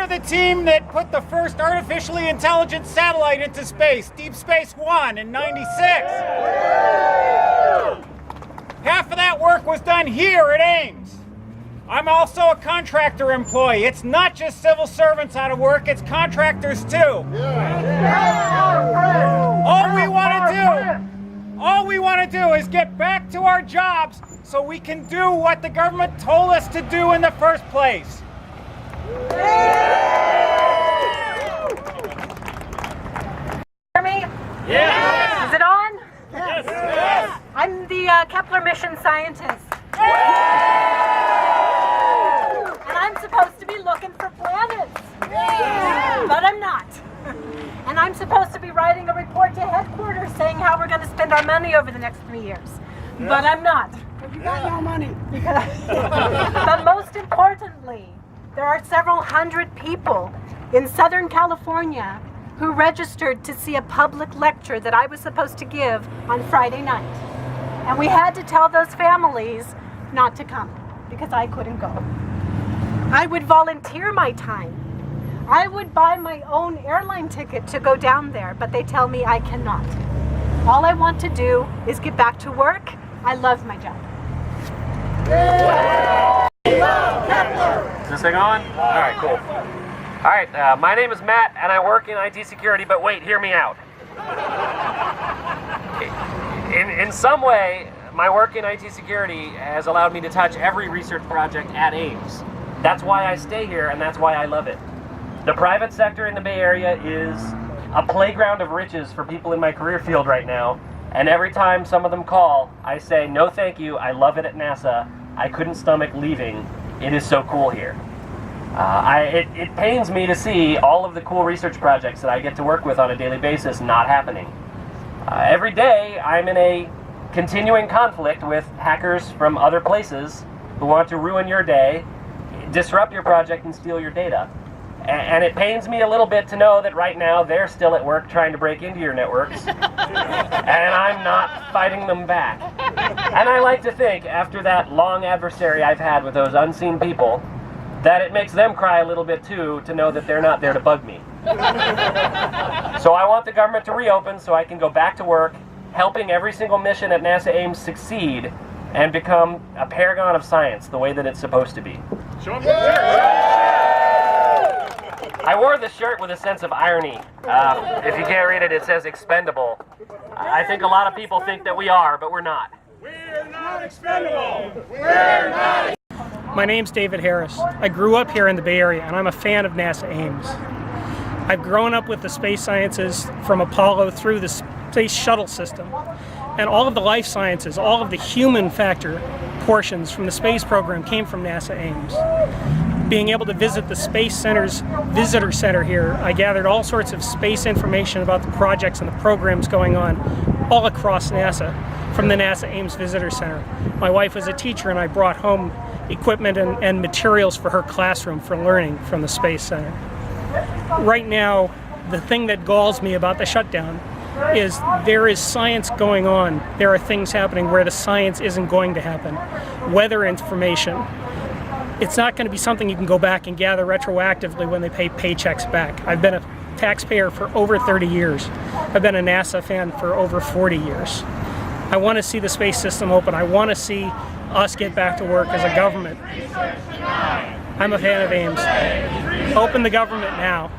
of the team that put the first artificially intelligent satellite into space, Deep Space One, in '96. Half of that work was done here at Ames. I'm also a contractor employee. It's not just civil servants out of work, it's contractors too. All we want to do is get back to our jobs so we can do what the government told us to do in the first place. Hear me? Yes. Is it on? Yes. Yes. I'm the Kepler mission scientist. And I'm supposed to be looking for planets. But I'm not. And I'm supposed to be writing a report to headquarters saying how we're going to spend our money over the next 3 years. But I'm not. You got no money. But most importantly, there are several hundred people in Southern California who registered to see a public lecture that I was supposed to give on Friday night. And we had to tell those families not to come because I couldn't go. I would volunteer my time. I would buy my own airline ticket to go down there, but they tell me I cannot. All I want to do is get back to work. I love my job. Is this thing on? All right, cool. All right, my name is Matt, and I work in IT security, but wait, hear me out. In some way, my work in IT security has allowed me to touch every research project at Ames. That's why I stay here, and that's why I love it. The private sector in the Bay Area is a playground of riches for people in my career field right now, and every time some of them call, I say, no thank you, I love it at NASA, I couldn't stomach leaving, it is so cool here. It pains me to see all of the cool research projects that I get to work with on a daily basis not happening. Every day, I'm in a continuing conflict with hackers from other places who want to ruin your day, disrupt your project, and steal your data. And it pains me a little bit to know that right now they're still at work trying to break into your networks, and I'm not fighting them back. And I like to think, after that long adversary I've had with those unseen people, that it makes them cry a little bit too, to know that they're not there to bug me. So I want the government to reopen so I can go back to work, helping every single mission at NASA Ames succeed and become a paragon of science the way that it's supposed to be. I wore this shirt with a sense of irony. If you can't read it, it says expendable. I think a lot of people think that we are, but we're not. We're not expendable! We're not. My name's David Harris. I grew up here in the Bay Area, and I'm a fan of NASA Ames. I've grown up with the space sciences from Apollo through the Space Shuttle system, and all of the life sciences, all of the human factor portions from the space program came from NASA Ames. Being able to visit the Space Center's visitor center here, I gathered all sorts of space information about the projects and the programs going on all across NASA from the NASA Ames Visitor Center. My wife was a teacher, and I brought home equipment and materials for her classroom for learning from the Space Center. Right now, the thing that galls me about the shutdown is there is science going on. There are things happening where the science isn't going to happen. Weather information. It's not going to be something you can go back and gather retroactively when they pay paychecks back. I've been a taxpayer for over 30 years. I've been a NASA fan for over 40 years. I want to see the space system open. I want to see us get back to work as a government. I'm a fan of Ames. Open the government now.